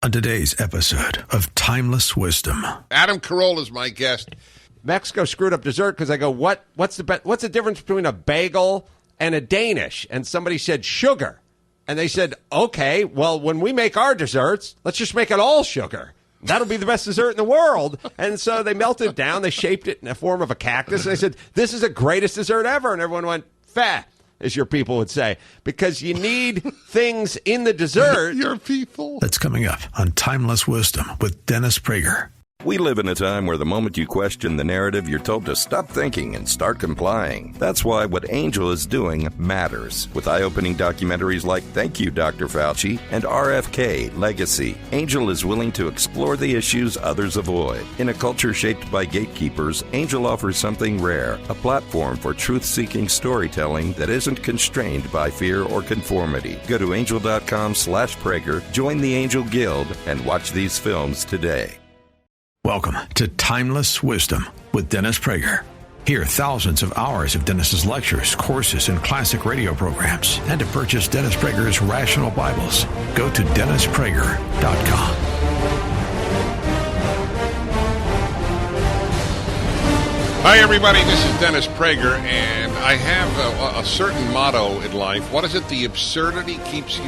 on today's episode of Timeless Wisdom. Adam Carolla is my guest. Mexico screwed up dessert because I go, what's the difference between a bagel and a Danish? And somebody said sugar. And they said, okay, well, when we make our desserts, let's just make it all sugar. That'll be the best dessert in the world. And so they melted it down. They shaped it in the form of a cactus. And they said, this is the greatest dessert ever. And everyone went, fah, as your people would say, because you need things in the dessert. Your people. That's coming up on Timeless Wisdom with Dennis Prager. We live in a time where the moment you question the narrative, you're told to stop thinking and start complying. That's why what Angel is doing matters. With eye-opening documentaries like Thank You, Dr. Fauci and RFK Legacy, Angel is willing to explore the issues others avoid. In a culture shaped by gatekeepers, Angel offers something rare, a platform for truth-seeking storytelling that isn't constrained by fear or conformity. Go to angel.com/Prager, join the Angel Guild, and watch these films today. Welcome to Timeless Wisdom with Dennis Prager. Hear thousands of hours of Dennis's lectures, courses, and classic radio programs. And to purchase Dennis Prager's Rational Bibles, go to DennisPrager.com. Hi, everybody. This is Dennis Prager, and I have a certain motto in life. What is it? The absurd keeps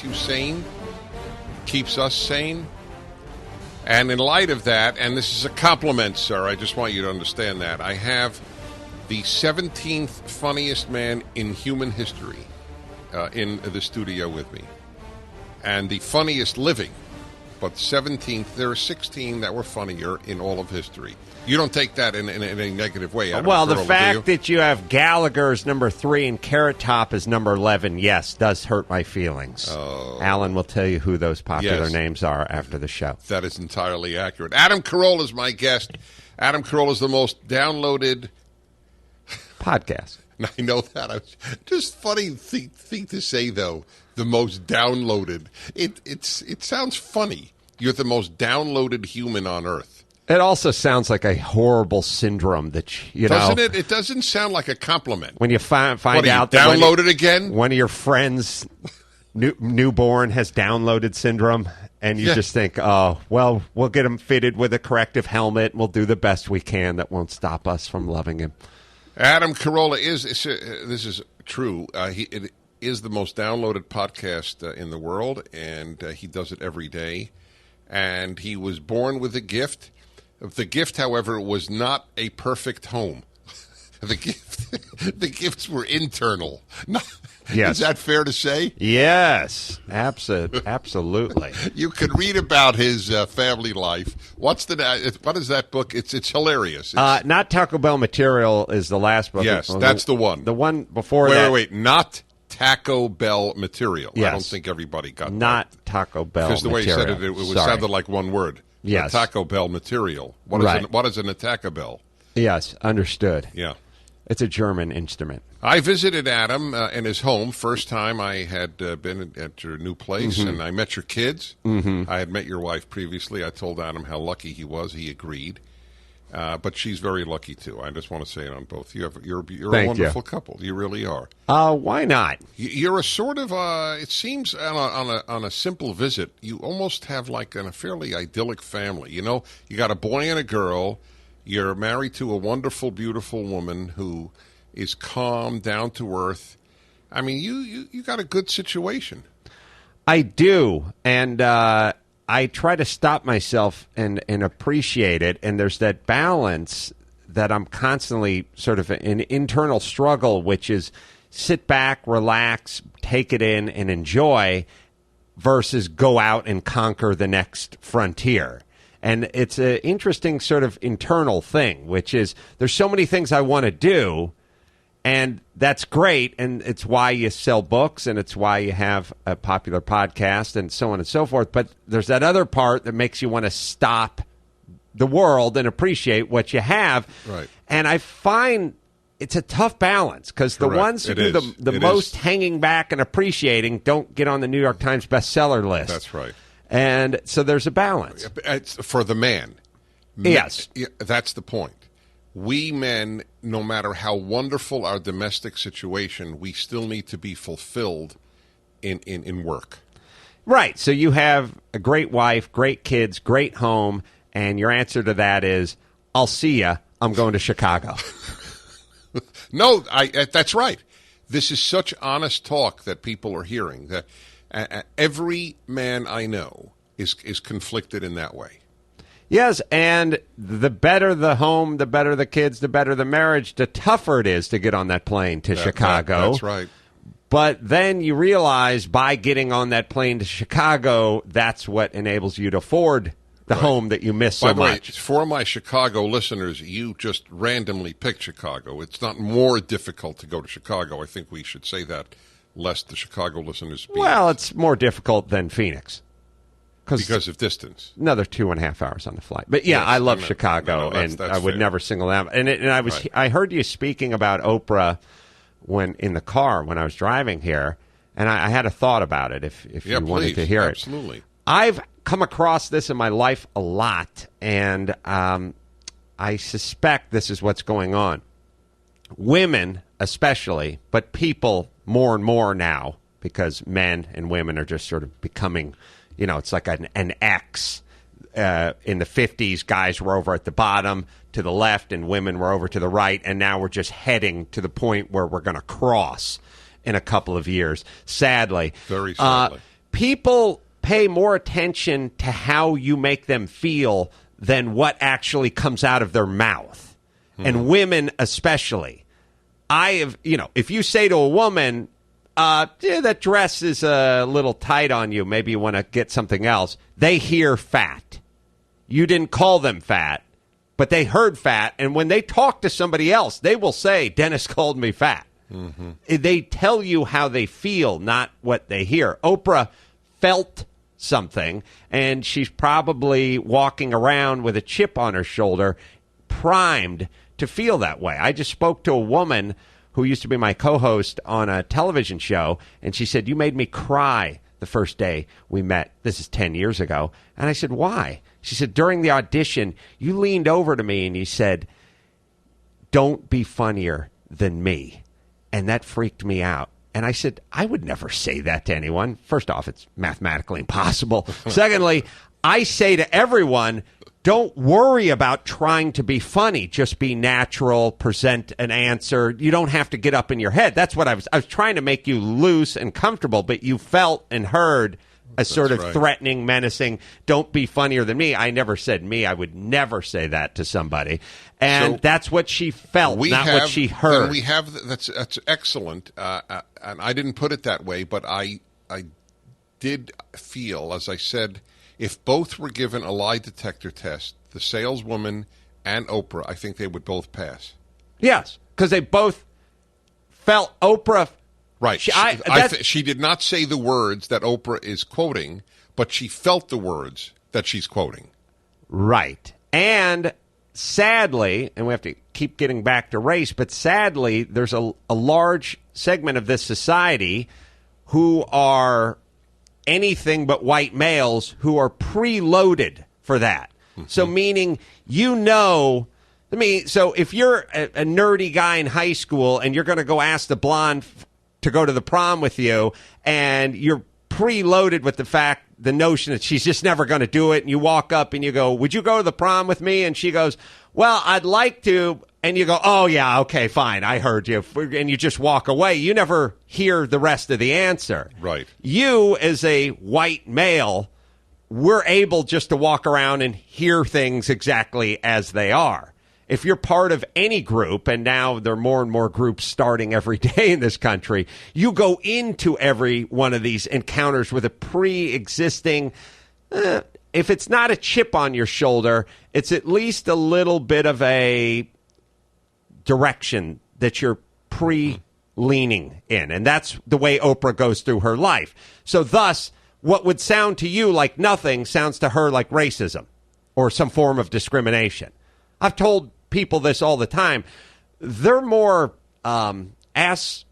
you sane, keeps us sane. And in light of that, and this is a compliment, sir, I just want you to understand that, I have the 17th funniest man in human history in the studio with me. And the funniest living, but 17th, there are 16 that were funnier in all of history. You don't take that in a negative way. Well, the fact that you have Gallagher as number 3 and Carrot Top as number 11, yes, does hurt my feelings. Oh. Alan will tell you who those popular names are after the show. That is entirely accurate. Adam Carolla is my guest. Adam Carolla is the most downloaded podcast. I know that. Just funny thing to say, though. The most downloaded. It sounds funny. You're the most downloaded human on Earth. It also sounds like a horrible syndrome that you know. Doesn't it? It doesn't sound like a compliment. When you find out that downloaded again, one of your friends' newborn has downloaded syndrome, and you just think, oh, well, we'll get him fitted with a corrective helmet, and we'll do the best we can. That won't stop us from loving him. Adam Carolla is. This is true. It is the most downloaded podcast in the world, and he does it every day. And he was born with a gift. The gift, however, was not a perfect home. The gifts were internal. Yes. Is that fair to say? Yes, absolutely. You could read about his family life. What is that book? It's hilarious. Not Taco Bell Material is the last book. Yes, that's the one. The one before that. Wait. Not Taco Bell Material. Yes. I don't think everybody got that. Not Taco Bell Because the way Material. he said it sounded like one word. Yes. Taco Bell Material. What is an Taco Bell? Yes, understood. Yeah. It's a German instrument. I visited Adam in his home. First time I had been at your new place, and I met your kids. Mm-hmm. I had met your wife previously. I told Adam how lucky he was. He agreed. But she's very lucky, too. I just want to say it on both. You're a wonderful couple. You really are. Why not? You're a sort of, it seems on a simple visit, you almost have like a fairly idyllic family. You know, you got a boy and a girl. You're married to a wonderful, beautiful woman who is calm, down to earth. I mean, you got a good situation. I do, and I try to stop myself and appreciate it, and there's that balance that I'm constantly sort of an internal struggle, which is sit back, relax, take it in, and enjoy, versus go out and conquer the next frontier. And it's an interesting sort of internal thing, which is there's so many things I want to do, and that's great, and it's why you sell books, and it's why you have a popular podcast, and so on and so forth. But there's that other part that makes you want to stop the world and appreciate what you have. Right. And I find it's a tough balance, because the ones who do the most hanging back and appreciating don't get on the New York Times bestseller list. That's right. And so there's a balance. It's for the man. Yes. That's the point. We men, no matter how wonderful our domestic situation, we still need to be fulfilled in work. Right. So you have a great wife, great kids, great home, and your answer to that is, I'll see ya. I'm going to Chicago. No, that's right. This is such honest talk that people are hearing. That every man I know is conflicted in that way. Yes, and the better the home, the better the kids, the better the marriage, the tougher it is to get on that plane to Chicago. That's right. But then you realize by getting on that plane to Chicago, that's what enables you to afford the home that you miss so much. Way, for my Chicago listeners, you just randomly picked Chicago. It's not more difficult to go to Chicago. I think we should say that, lest the Chicago listeners be... Well, it's more difficult than Phoenix. Because of distance. Another 2.5 hours on the flight. But yeah, yes, I love Chicago, and I would never single out. And I heard you speaking about Oprah in the car when I was driving here, and I had a thought about it if you wanted to hear it. Absolutely. I've come across this in my life a lot, and I suspect this is what's going on. Women especially, but people more and more now, because men and women are just sort of becoming... it's like an X. In the 50s, guys were over at the bottom to the left and women were over to the right, and now we're just heading to the point where we're going to cross in a couple of years, sadly. Very sadly. People pay more attention to how you make them feel than what actually comes out of their mouth, and women especially. If you say to a woman... that dress is a little tight on you. Maybe you want to get something else. They hear fat. You didn't call them fat, but they heard fat. And when they talk to somebody else, they will say, Dennis called me fat. Mm-hmm. They tell you how they feel, not what they hear. Oprah felt something, and she's probably walking around with a chip on her shoulder, primed to feel that way. I just spoke to a woman who used to be my co-host on a television show, and she said, you made me cry the first day we met. This is 10 years ago. And I said, why? She said, during the audition, you leaned over to me and you said, don't be funnier than me. And that freaked me out. And I said, I would never say that to anyone. First off, it's mathematically impossible. Secondly, I say to everyone, don't worry about trying to be funny. Just be natural, present an answer. You don't have to get up in your head. That's what I was trying to make you loose and comfortable, but you felt and heard a sort of threatening, menacing, don't be funnier than me. I never said me. I would never say that to somebody. And that's what she felt, what she heard. We have that's excellent. And I didn't put it that way, but I did feel, as I said, if both were given a lie detector test, the saleswoman and Oprah, I think they would both pass. Yes, because they both felt Oprah. Right. She did not say the words that Oprah is quoting, but she felt the words that she's quoting. Right. And sadly, and we have to keep getting back to race, but sadly, there's a large segment of this society who are anything but white males who are preloaded for that. Mm-hmm. So meaning, so if you're a nerdy guy in high school and you're going to go ask the blonde to go to the prom with you, and you're preloaded with the notion that she's just never going to do it, and you walk up and you go, would you go to the prom with me? And she goes, well, I'd like to. And you go, oh, yeah, okay, fine, I heard you. And you just walk away. You never hear the rest of the answer. Right. You, as a white male, we're able just to walk around and hear things exactly as they are. If you're part of any group, and now there are more and more groups starting every day in this country, you go into every one of these encounters with a pre-existing... if it's not a chip on your shoulder, it's at least a little bit of a direction that you're pre-leaning in. And that's the way Oprah goes through her life. So thus, what would sound to you like nothing sounds to her like racism or some form of discrimination. I've told people this all the time. There are more ass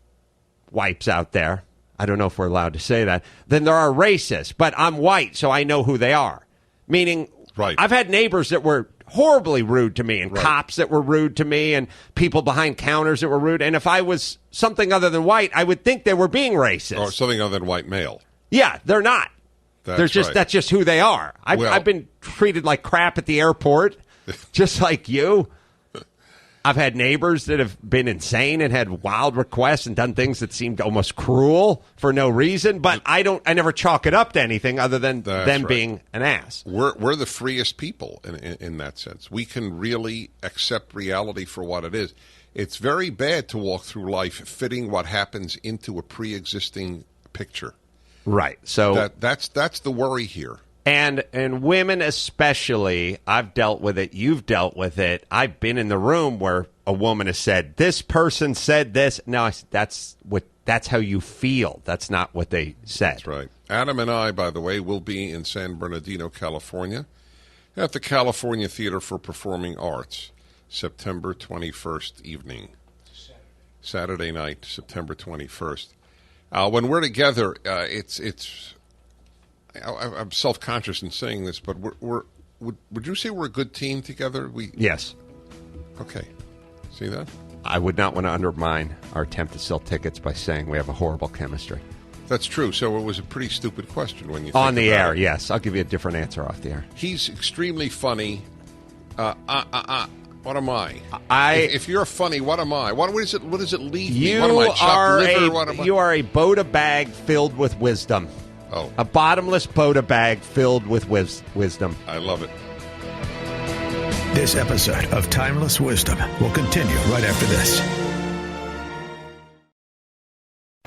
wipes out there, I don't know if we're allowed to say that, than there are racists. But I'm white, so I know who they are. Meaning, I've had neighbors that were horribly rude to me, and cops that were rude to me, and people behind counters that were rude. And if I was something other than white, I would think they were being racist. Or something other than white male. Yeah, they're not. That's just who they are. I've been treated like crap at the airport, just like you. I've had neighbors that have been insane and had wild requests and done things that seemed almost cruel for no reason. But I never chalk it up to anything other than them being an ass. We're the freest people in that sense. We can really accept reality for what it is. It's very bad to walk through life fitting what happens into a pre-existing picture. Right. So that's the worry here. And women especially, I've dealt with it, you've dealt with it. I've been in the room where a woman has said, this person said this. No, that's how you feel. That's not what they said. That's right. Adam and I, by the way, will be in San Bernardino, California, at the California Theater for Performing Arts, September 21st evening. Saturday night, September 21st. When we're together, I'm self-conscious in saying this, but would you say we're a good team together? Yes. Okay. See that? I would not want to undermine our attempt to sell tickets by saying we have a horrible chemistry. That's true. So it was a pretty stupid question when you think on the air. it. Yes, I'll give you a different answer off the air. He's extremely funny. What am I? If you're funny, what am I? What does it lead me? What am I? Chopped liver? You are a Boda bag filled with wisdom. Oh. A bottomless Boda bag filled with wisdom. I love it. This episode of Timeless Wisdom will continue right after this.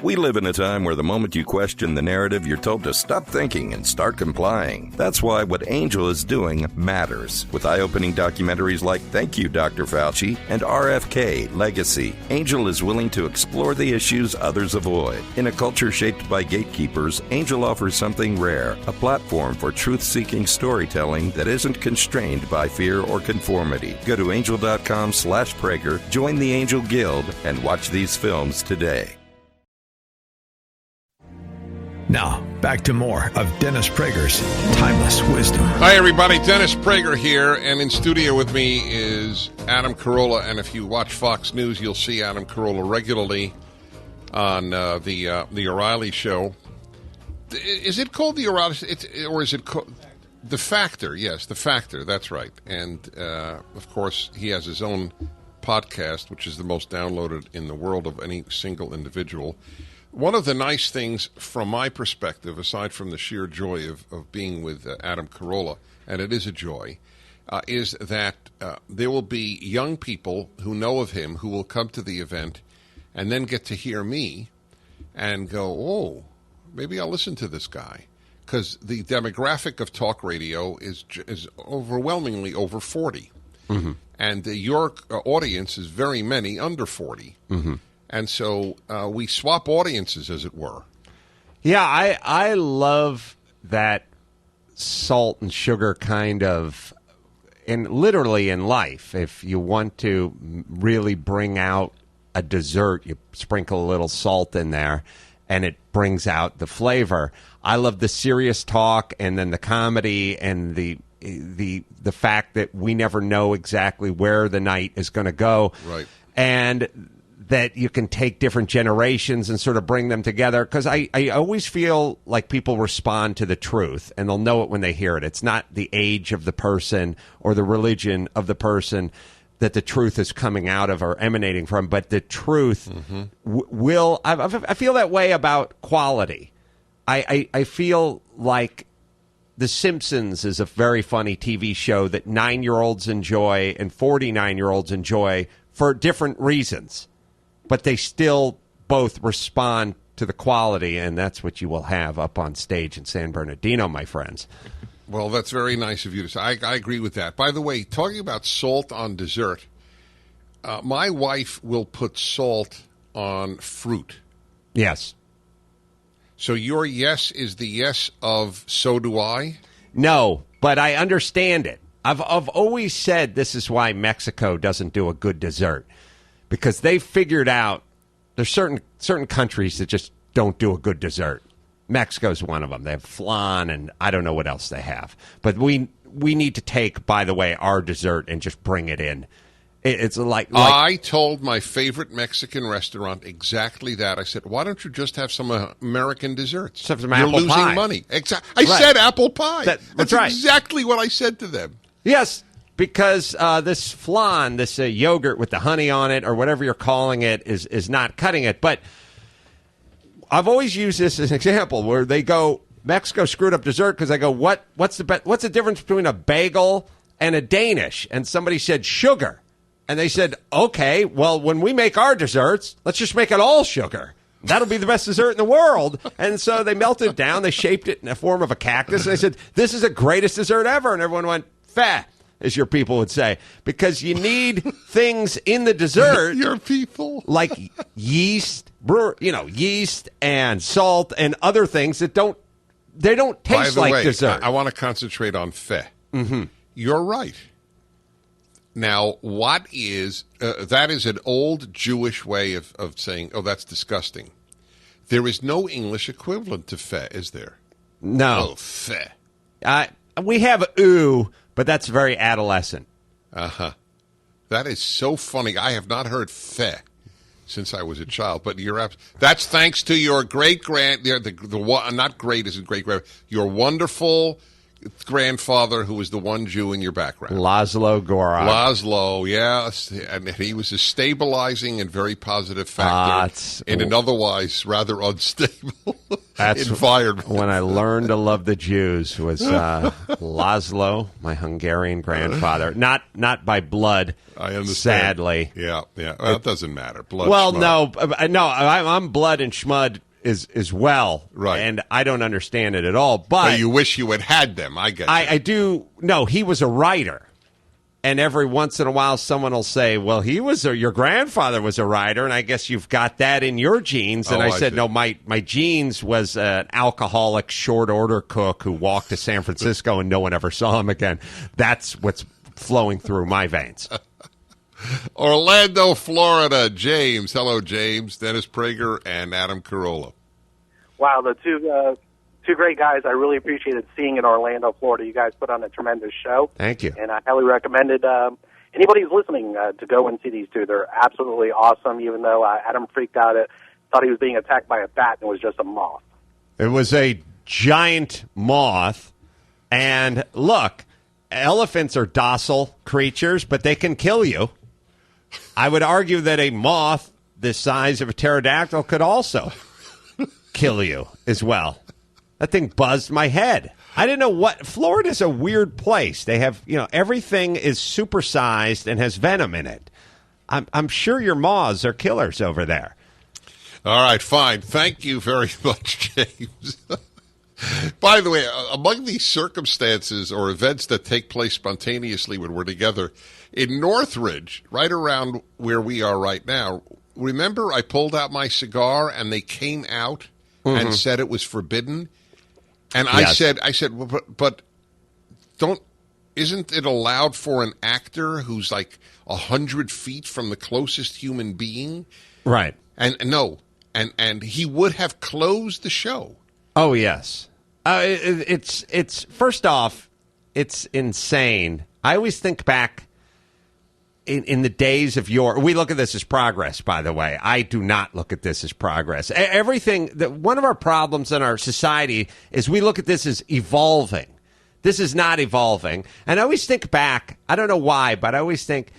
We live in a time where the moment you question the narrative, you're told to stop thinking and start complying. That's why what Angel is doing matters. With eye-opening documentaries like Thank You, Dr. Fauci and RFK Legacy, Angel is willing to explore the issues others avoid. In a culture shaped by gatekeepers, Angel offers something rare, a platform for truth-seeking storytelling that isn't constrained by fear or conformity. Go to angel.com/Prager, join the Angel Guild, and watch these films today. Now, back to more of Dennis Prager's Timeless Wisdom. Hi, everybody. Dennis Prager here, and in studio with me is Adam Carolla. And if you watch Fox News, you'll see Adam Carolla regularly on the O'Reilly Show. Is it called the O'Reilly? Or is it called The Factor? Yes, The Factor. That's right. And of course, he has his own podcast, which is the most downloaded in the world of any single individual. One of the nice things from my perspective, aside from the sheer joy of being with Adam Carolla, and it is a joy, is that there will be young people who know of him who will come to the event and then get to hear me and go, oh, maybe I'll listen to this guy. Because the demographic of talk radio is overwhelmingly over 40. Mm-hmm. And your audience is very many under 40. Mm-hmm. And so we swap audiences, as it were. Yeah, I love that salt and sugar kind of, and literally in life, if you want to really bring out a dessert, you sprinkle a little salt in there, and it brings out the flavor. I love the serious talk, and then the comedy, and the fact that we never know exactly where the night is going to go. Right. And that you can take different generations and sort of bring them together. Because I always feel like people respond to the truth, and they'll know it when they hear it. It's not the age of the person or the religion of the person that the truth is coming out of or emanating from, but the truth will... I feel that way about quality. I feel like The Simpsons is a very funny TV show that 9-year-olds enjoy and 49-year-olds enjoy for different reasons. But they still both respond to the quality, and that's what you will have up on stage in San Bernardino, my friends. Well, that's very nice of you to say. I agree with that. By the way, talking about salt on dessert, my wife will put salt on fruit. Yes. So your yes is the yes of so do I? No, but I understand it. I've always said this is why Mexico doesn't do a good dessert. Because they figured out there's certain countries that just don't do a good dessert. Mexico's one of them. They have flan, and I don't know what else they have. But we need to take, by the way, our dessert and just bring it in It's like I told my favorite Mexican restaurant exactly that. I said, "Why don't you just have some American desserts? Some You're apple losing pie." money." I said apple pie. That's right. Exactly what I said to them. Yes, because this flan, this yogurt with the honey on it, or whatever you're calling it, is not cutting it. But I've always used this as an example where they go, Mexico screwed up dessert because I go, what's the difference between a bagel and a Danish? And somebody said sugar. And they said, okay, well, when we make our desserts, let's just make it all sugar. That'll be the best dessert in the world. And so they melted it down. They shaped it in the form of a cactus. And they said, this is the greatest dessert ever. And everyone went, fat, as your people would say, because you need things in the dessert. Your people. Like yeast, yeast and salt and other things that don't taste like dessert. I want to concentrate on fe. Mm-hmm. You're right. Now, what is that is an old Jewish way of saying, oh, that's disgusting. There is no English equivalent to fe, is there? No. Oh, fe. We have ooh, but that's very adolescent. Uh-huh. That is so funny. I have not heard fe since I was a child, but that's thanks to your great-grand, not great as a great-grand, your wonderful grandfather who was the one Jew in your background. Laszlo Gorod. Laszlo, yes. And he was a stabilizing and very positive factor in an otherwise rather unstable environment. When I learned to love the Jews was Laszlo, my Hungarian grandfather. Not by blood, I understand. Sadly. Yeah. Well, it doesn't matter. Blood, schmud. No, I'm blood and schmud as well. Right. And I don't understand it at all. But you wish you had them. I get you. I do. No, he was a writer. And every once in a while, someone will say, well, your grandfather was a writer, and I guess you've got that in your genes. And I said, no, my genes was an alcoholic short-order cook who walked to San Francisco and no one ever saw him again. That's what's flowing through my veins. Orlando, Florida. James. Hello, James. Dennis Prager and Adam Carolla. Wow, the two great guys I really appreciated seeing in Orlando, Florida. You guys put on a tremendous show. Thank you. And I highly recommended anybody who's listening to go and see these two. They're absolutely awesome, even though Adam freaked out thought he was being attacked by a bat, and it was just a moth. It was a giant moth. And look, elephants are docile creatures, but they can kill you. I would argue that a moth the size of a pterodactyl could also kill you as well. That thing buzzed my head. I didn't know what. Florida's a weird place. They have, everything is supersized and has venom in it. I'm sure your moths are killers over there. All right, fine. Thank you very much, James. By the way, among these circumstances or events that take place spontaneously when we're together, in Northridge, right around where we are right now, remember I pulled out my cigar and they came out and said it was forbidden? And yes. I said, but isn't it allowed for an actor who's like 100 feet from the closest human being? Right. And no, and he would have closed the show. Oh, yes. It's first off, it's insane. I always think back in the days of we look at this as progress, by the way. I do not look at this as progress. One of our problems in our society is we look at this as evolving. This is not evolving. And I always think back, I don't know why, but I always think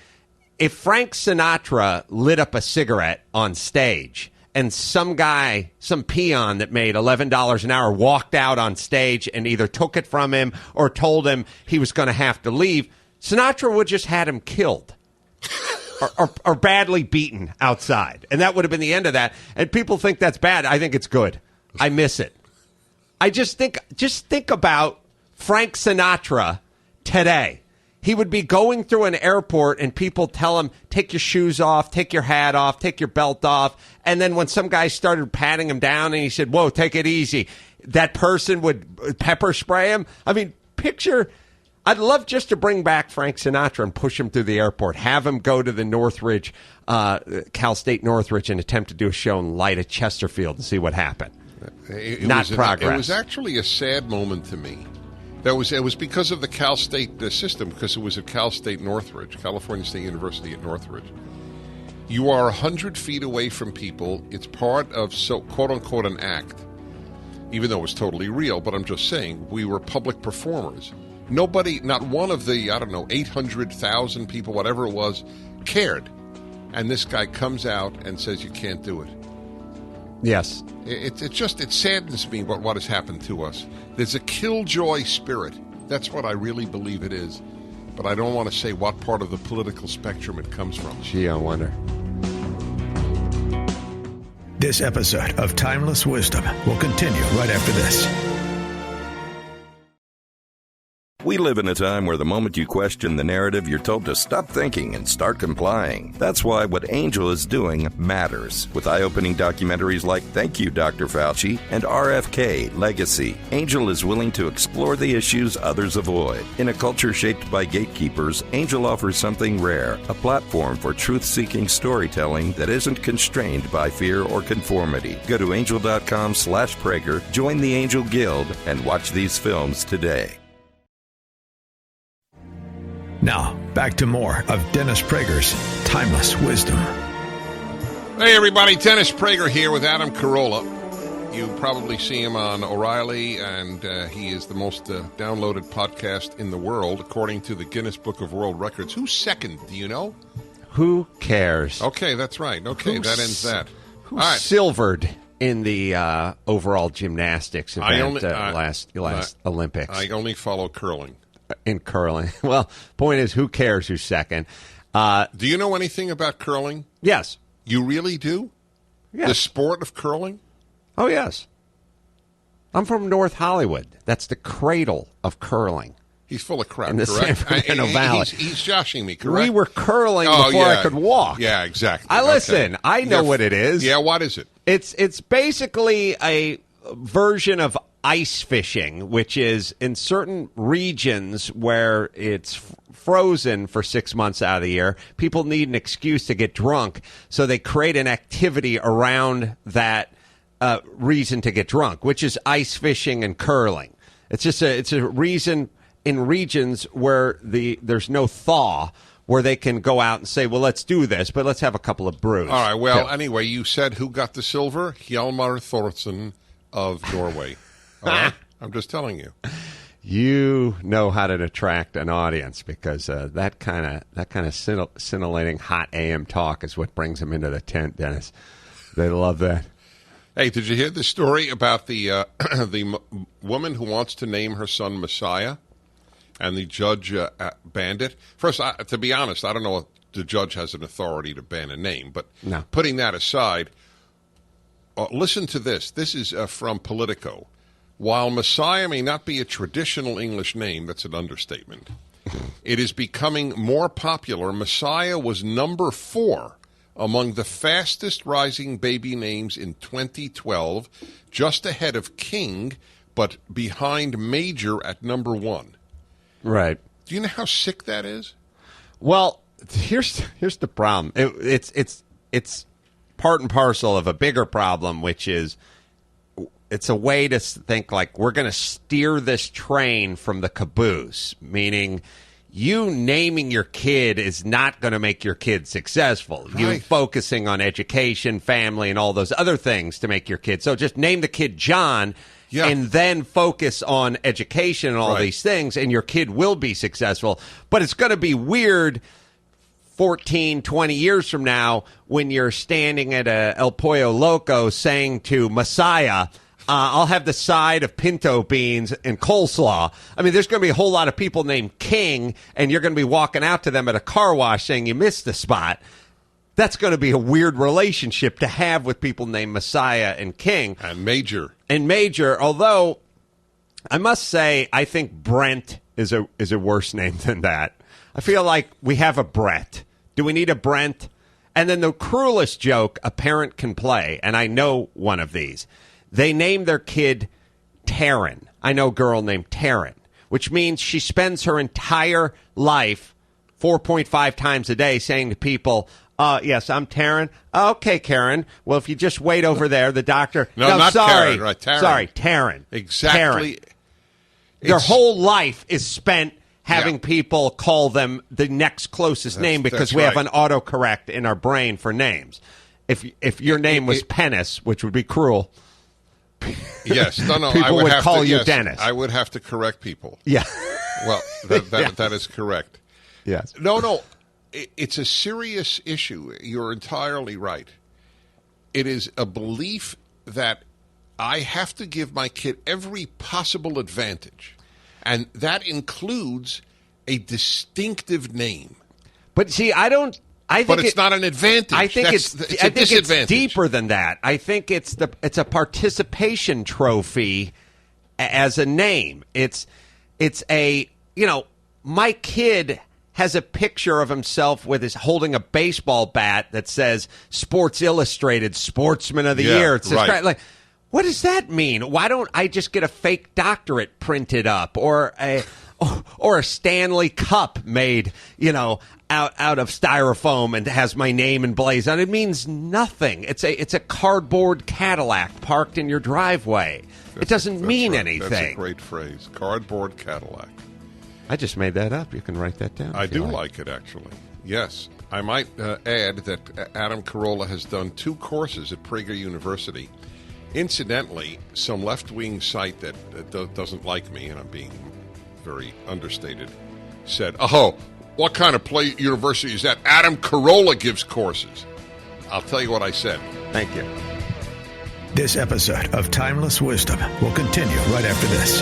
if Frank Sinatra lit up a cigarette on stage and some guy, some peon that made $11 an hour walked out on stage and either took it from him or told him he was going to have to leave, Sinatra would just had him killed or badly beaten outside. And that would have been the end of that. And people think that's bad. I think it's good. I miss it. I just think about Frank Sinatra today. He would be going through an airport and people tell him, take your shoes off, take your hat off, take your belt off. And then when some guy started patting him down and he said, whoa, take it easy, that person would pepper spray him. I mean, I'd love just to bring back Frank Sinatra and push him through the airport, have him go to the Northridge, Cal State Northridge, and attempt to do a show in light at Chesterfield and see what happened. It Not progress. It was actually a sad moment to me. It was because of the Cal State system, because it was at Cal State Northridge, California State University at Northridge. You are 100 feet away from people. It's part of, quote-unquote, an act, even though it was totally real. But I'm just saying, we were public performers. Nobody, not one of the, 800,000 people, whatever it was, cared. And this guy comes out and says you can't do it. Yes. It saddens me what has happened to us. There's a killjoy spirit. That's what I really believe it is. But I don't want to say what part of the political spectrum it comes from. Gee, I wonder. This episode of Timeless Wisdom will continue right after this. We live in a time where the moment you question the narrative, you're told to stop thinking and start complying. That's why what Angel is doing matters. With eye-opening documentaries like Thank You, Dr. Fauci and RFK Legacy, Angel is willing to explore the issues others avoid. In a culture shaped by gatekeepers, Angel offers something rare, a platform for truth-seeking storytelling that isn't constrained by fear or conformity. Go to angel.com/Prager, join the Angel Guild, and watch these films today. Now, back to more of Dennis Prager's Timeless Wisdom. Hey, everybody. Dennis Prager here with Adam Carolla. You probably see him on O'Reilly, and he is the most downloaded podcast in the world, according to the Guinness Book of World Records. Who's second? Do you know? Who cares? Okay, that's right. Okay, that ends that. Who All right. silvered in the overall gymnastics event last Olympics? I only follow curling. In curling. Well, point is, who cares who's second? Do you know anything about curling? Yes. You really do? Yes. The sport of curling? Oh, yes. I'm from North Hollywood. That's the cradle of curling. He's full of crap, in the correct? San Fernando Valley. He's joshing me, correct? We were curling before I could walk. Yeah, exactly. Listen, I know what it is. Yeah, what is it? It's basically a version of ice fishing, which is in certain regions where it's frozen for 6 months out of the year, people need an excuse to get drunk, so they create an activity around that reason to get drunk, which is ice fishing and curling. It's a reason in regions where there's no thaw, where they can go out and say, well, let's do this, but let's have a couple of brews. All right, well, anyway, you said who got the silver? Hjalmar Thorsen of Norway. All right? I'm just telling you. You know how to attract an audience, because that kind of scintillating hot AM talk is what brings them into the tent, Dennis. They love that. Hey, did you hear the story about the woman who wants to name her son Messiah, and the judge banned it? First, to be honest, I don't know if the judge has an authority to ban a name, but no. Putting that aside, listen to this. This is from Politico. While Messiah may not be a traditional English name, that's an understatement, it is becoming more popular. Messiah was number 4 among the fastest rising baby names in 2012, just ahead of King, but behind Major at number 1. Right. Do you know how sick that is? Well, here's the problem. It's part and parcel of a bigger problem, which is it's a way to think like we're going to steer this train from the caboose, meaning you naming your kid is not going to make your kid successful. Right. You focusing on education, family, and all those other things to make your kid. So just name the kid John and then focus on education and all these things, and your kid will be successful. But it's going to be weird 14, 20 years from now when you're standing at a El Pollo Loco saying to Messiah, I'll have the side of pinto beans and coleslaw. I mean, there's going to be a whole lot of people named King, and you're going to be walking out to them at a car wash saying you missed the spot. That's going to be a weird relationship to have with people named Messiah and King. And Major. Although I must say, I think Brent is a worse name than that. I feel like we have a Brett. Do we need a Brent? And then the cruelest joke a parent can play, and I know one of these. They named their kid Taryn. I know a girl named Taryn, which means she spends her entire life 4.5 times a day saying to people, yes, I'm Taryn. Okay, Karen. Well, if you just wait over there, the doctor... No, not sorry. Karen. Right, Taryn. Sorry, Taryn. Exactly. Taryn. Their whole life is spent having people call them the next closest name because we have an autocorrect in our brain for names. If your name was Penis, which would be cruel. Yes, no, people I would call to, you yes, Dennis. I would have to correct people. Yeah. Well, that is correct. Yes. No, it's a serious issue. You're entirely right. It is a belief that I have to give my kid every possible advantage, and that includes a distinctive name. But see, but it's not an advantage. I think it's a disadvantage. It's deeper than that. I think it's a participation trophy as a name. It's a, my kid has a picture of himself holding a baseball bat that says Sports Illustrated Sportsman of the Year. It's right. Like, what does that mean? Why don't I just get a fake doctorate printed up or a Stanley Cup made, out of styrofoam and has my name emblazoned on it? It means nothing. It's a cardboard Cadillac parked in your driveway. It doesn't mean anything. That's a great phrase. Cardboard Cadillac. I just made that up. You can write that down. I do like it, actually. Yes. I might add that Adam Carolla has done 2 courses at Prager University. Incidentally, some left-wing site that doesn't like me, and I'm being very understated, said, "Oh, what kind of university is that? Adam Carolla gives courses." I'll tell you what I said. Thank you. This episode of Timeless Wisdom will continue right after this.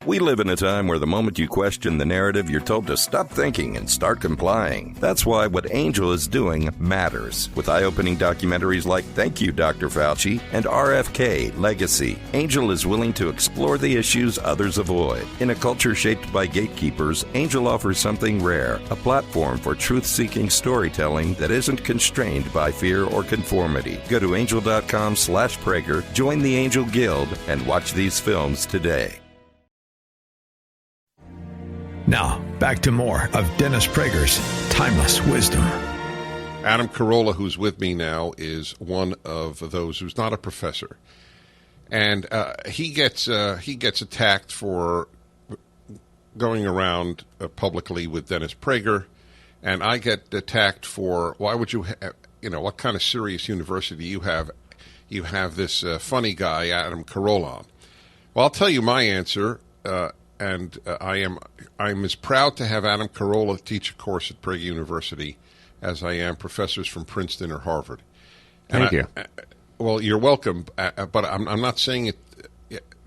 We live in a time where the moment you question the narrative, you're told to stop thinking and start complying. That's why what Angel is doing matters. With eye-opening documentaries like Thank You, Dr. Fauci and RFK Legacy, Angel is willing to explore the issues others avoid. In a culture shaped by gatekeepers, Angel offers something rare, a platform for truth-seeking storytelling that isn't constrained by fear or conformity. Go to angel.com/Prager, join the Angel Guild, and watch these films today. Now, back to more of Dennis Prager's Timeless Wisdom. Adam Carolla, who's with me now, is one of those who's not a professor. And he gets attacked for going around publicly with Dennis Prager, and I get attacked for, why would you, what kind of serious university you have this funny guy, Adam Carolla, on. Well, I'll tell you my answer, and I'm as proud to have Adam Carolla teach a course at Prager University as I am professors from Princeton or Harvard. Thank you. Well, you're welcome, but I'm not saying it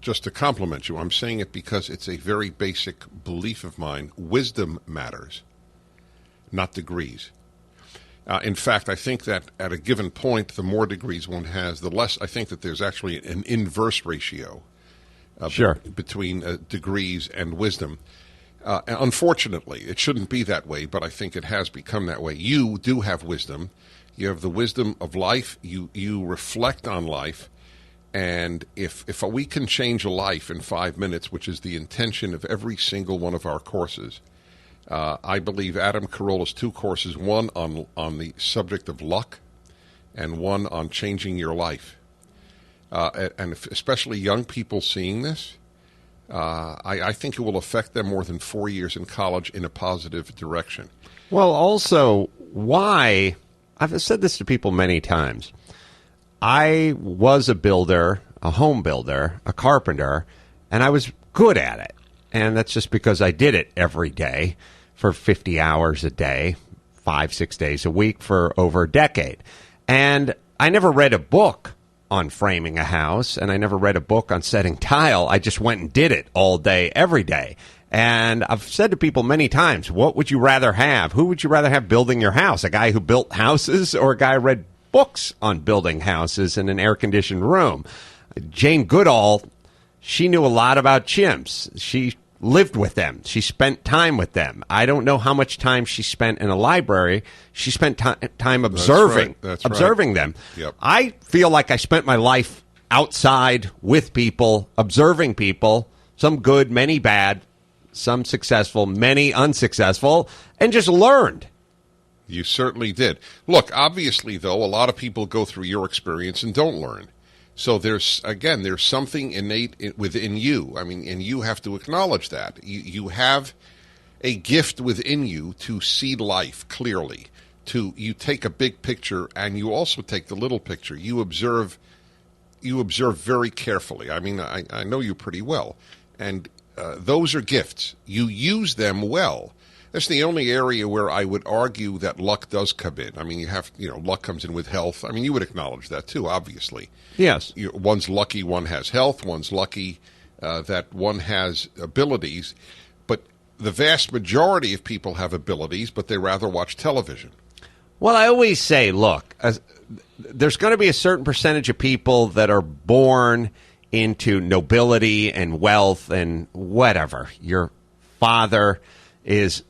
just to compliment you. I'm saying it because it's a very basic belief of mine. Wisdom matters, not degrees. In fact, I think that at a given point, the more degrees one has, the less. I think that there's actually an inverse ratio between degrees and wisdom. Unfortunately, it shouldn't be that way, but I think it has become that way. You do have wisdom. You have the wisdom of life. You reflect on life. And if we can change a life in 5 minutes, which is the intention of every single one of our courses, I believe Adam Carolla's 2 courses, one on the subject of luck and one on changing your life. And especially young people seeing this, I think it will affect them more than 4 years in college in a positive direction. Well, also, why? I've said this to people many times. I was a builder, a home builder, a carpenter, and I was good at it. And that's just because I did it every day for 50 hours a day, 5-6 days a week for over a decade. And I never read a book on framing a house, and I never read a book on setting tile. I just went and did it all day, every day. And I've said to people many times, what would you rather have? Who would you rather have building your house? A guy who built houses or a guy who read books on building houses in an air-conditioned room? Jane Goodall, she knew a lot about chimps. She lived with them. She spent time with them. I don't know how much time she spent in a library. She spent time observing, observing them. Yep. I feel like I spent my life outside with people, observing people, some good, many bad, some successful, many unsuccessful, and just learned. You certainly did. Look, obviously, though, a lot of people go through your experience and don't learn. So there's something innate within you. I mean, and you have to acknowledge that. You have a gift within you to see life clearly. You take a big picture and you also take the little picture. You observe very carefully. I mean, I know you pretty well. And those are gifts. You use them well. That's the only area where I would argue that luck does come in. I mean, luck comes in with health. I mean, you would acknowledge that too, obviously. Yes. One's lucky one has health. One's lucky that one has abilities. But the vast majority of people have abilities, but they rather watch television. Well, I always say, look, there's going to be a certain percentage of people that are born into nobility and wealth and whatever. Your father is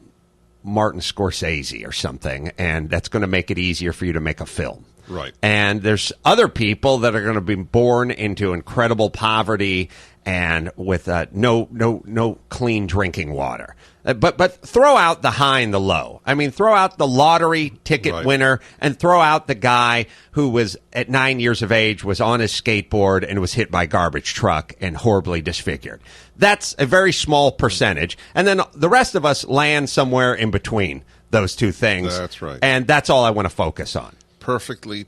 Martin Scorsese or something, and that's going to make it easier for you to make a film. Right. And there's other people that are going to be born into incredible poverty and with no clean drinking water. But throw out the high and the low. I mean, throw out the lottery ticket winner and throw out the guy who was at 9 years of age, was on his skateboard and was hit by a garbage truck and horribly disfigured. That's a very small percentage. And then the rest of us land somewhere in between those two things. That's right. And that's all I want to focus on. Perfectly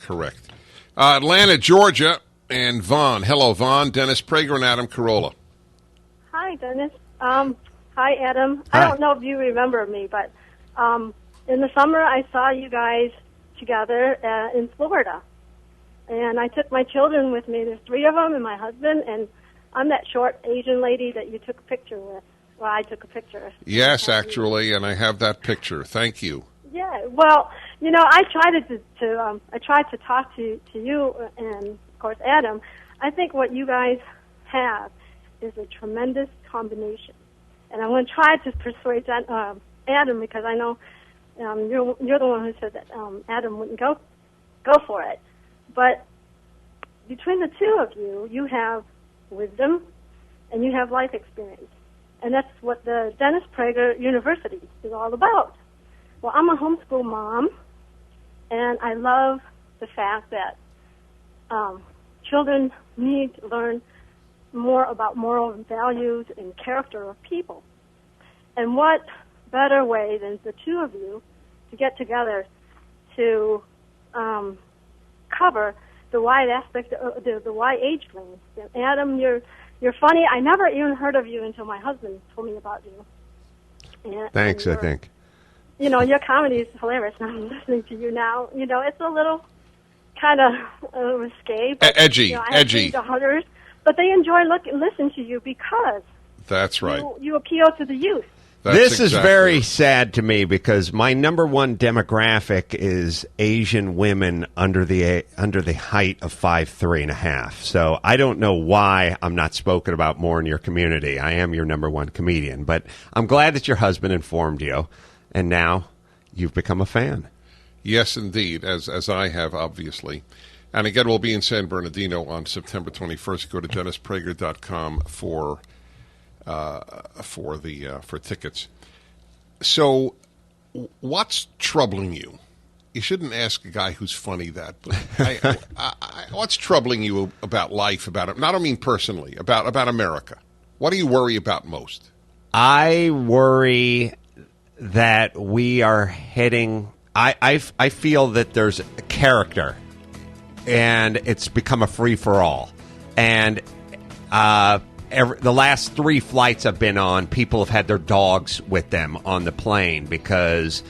correct. Atlanta, Georgia, and Vaughn. Hello, Vaughn. Dennis Prager and Adam Carolla. Hi, Dennis. Hi, Adam. Hi. I don't know if you remember me, but in the summer I saw you guys together in Florida. And I took my children with me. There's 3 of them and my husband, and I'm that short Asian lady that you took a picture with. Well, I took a picture. Yes, actually, and I have that picture. Thank you. Yeah, well, I tried to talk to you and, of course, Adam. I think what you guys have is a tremendous combination. And I'm going to try to persuade Adam, because I know you're the one who said that Adam wouldn't go for it. But between the two of you, you have wisdom and you have life experience. And that's what the Dennis Prager University is all about. Well, I'm a homeschool mom, and I love the fact that children need to learn more about moral values and character of people. And what better way than the two of you to get together to cover the wide aspect, the wide age range. Adam, you're funny. I never even heard of you until my husband told me about you. Thanks, I think. Your comedy is hilarious. I'm listening to you now. It's a little kind of risque. But, edgy. I have daughters, but they enjoy listening to you because that's right. You appeal to the youth. This is very sad to me because my number one demographic is Asian women under the height of 5'3.5". So I don't know why I'm not spoken about more in your community. I am your number one comedian, but I'm glad that your husband informed you. And now you've become a fan. Yes, indeed, as I have, obviously. And again, we'll be in San Bernardino on September 21st. Go to DennisPrager.com for tickets. So, what's troubling you? You shouldn't ask a guy who's funny that, but what's troubling you about life? I don't mean personally, about America. What do you worry about most? I worry that we are heading. I feel that there's a character, and it's become a free for all. And the last 3 flights I've been on, people have had their dogs with them on the plane because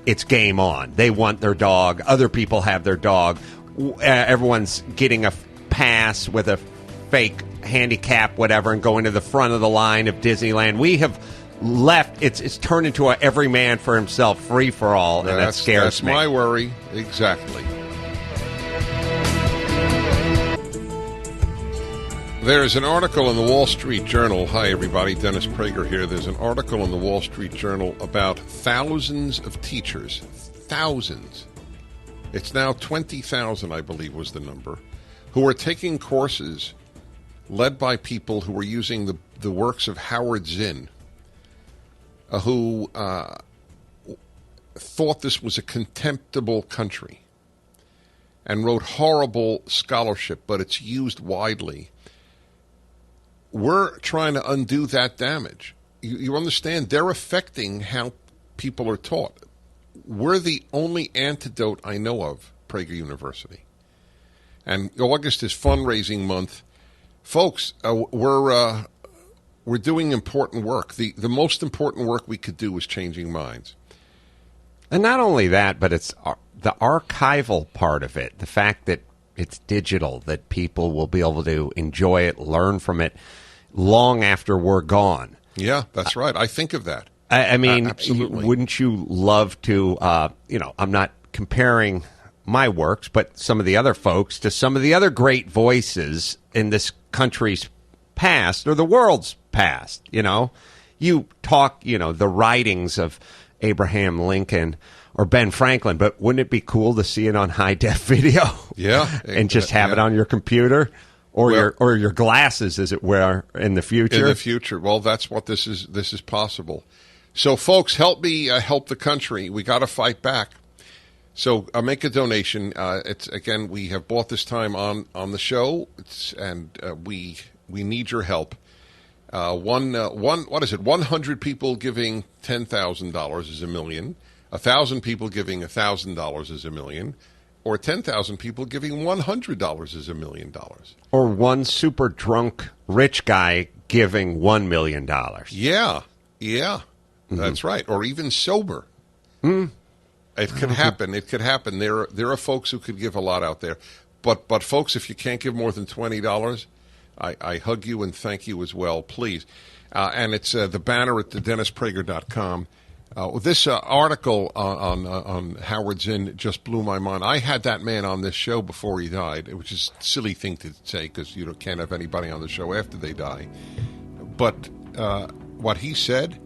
it's game on. They want their dog. Other people have their dog. Everyone's getting a pass with a fake handicap, whatever, and going to the front of the line of Disneyland. We have left. It's turned into a every man for himself, free for all, and that scares me. That's my worry. Exactly. There's an article in the Wall Street Journal. Hi, everybody. Dennis Prager here. There's an article in the Wall Street Journal about thousands of teachers. Thousands. It's now 20,000, I believe, was the number, who are taking courses led by people who were using the works of Howard Zinn, who thought this was a contemptible country. and wrote horrible scholarship, but it's used widely. We're trying to undo that damage. You understand? They're affecting how people are taught. We're the only antidote I know of, Prager University. And August is fundraising month. Folks, we're doing important work. The most important work we could do is changing minds. And not only that, but it's the archival part of it, the fact that it's digital, that people will be able to enjoy it, learn from it long after we're gone. Yeah, that's right. I think of that. I mean, absolutely. Wouldn't you love to, I'm not comparing my works, but some of the other folks to some of the other great voices in this country's past or the world's past. You talk, the writings of Abraham Lincoln or Ben Franklin, but wouldn't it be cool to see it on high-def video? Yeah. And just have it on your computer or your glasses, as it were, in the future? In the future. Well, that's what this is possible. So, folks, help me help the country. We got to fight back. So make a donation. We have bought this time on the show, we need your help. What is it? 100 people giving $10,000 is $1 million. 1,000 people giving $1,000 is $1 million. Or 10,000 people giving $100 is $1 million. Or one super drunk rich guy giving $1 million. Yeah, that's right. Or even sober. It could happen. It could happen. There are folks who could give a lot out there. But folks, if you can't give more than $20, I hug you and thank you as well, please. And it's the banner at DennisPrager.com. This article on Howard Zinn just blew my mind. I had that man on this show before he died, which is a silly thing to say because you can't have anybody on the show after they die. But what he said,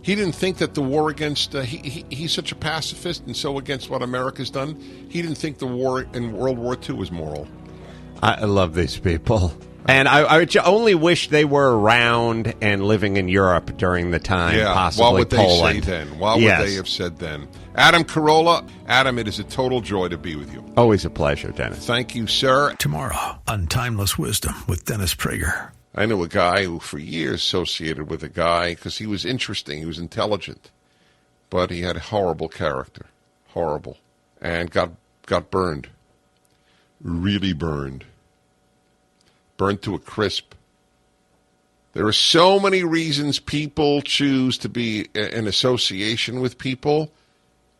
he didn't think that the war against he's such a pacifist and so against what America's done. He didn't think the war in World War II was moral. I love these people. And I only wish they were around and living in Europe during the time, possibly what would they Poland. say then? What would they have said then? Adam Carolla. Adam, it is a total joy to be with you. Always a pleasure, Dennis. Thank you, sir. Tomorrow on Timeless Wisdom with Dennis Prager. I knew a guy who for years associated with a guy because he was interesting, he was intelligent, but he had a horrible character. Horrible. And got burned. Really burned. Burned to a crisp. There are so many reasons people choose to be in association with people,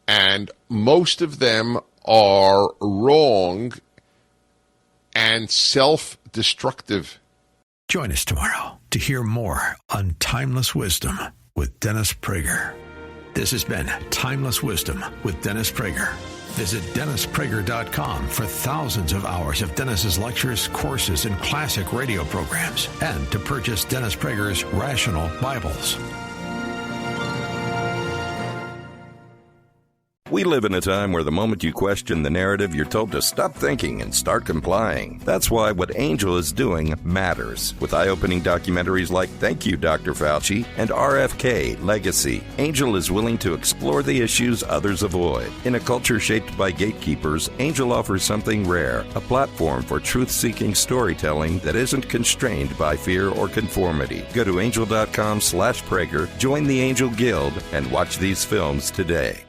and most of them are wrong and self-destructive. Join us tomorrow to hear more on Timeless Wisdom with Dennis Prager. This has been Timeless Wisdom with Dennis Prager. Visit DennisPrager.com for thousands of hours of Dennis's lectures, courses, and classic radio programs, and to purchase Dennis Prager's Rational Bibles. We live in a time where the moment you question the narrative, you're told to stop thinking and start complying. That's why what Angel is doing matters. With eye-opening documentaries like Thank You, Dr. Fauci and RFK Legacy, Angel is willing to explore the issues others avoid. In a culture shaped by gatekeepers, Angel offers something rare, a platform for truth-seeking storytelling that isn't constrained by fear or conformity. Go to angel.com/Prager, join the Angel Guild, and watch these films today.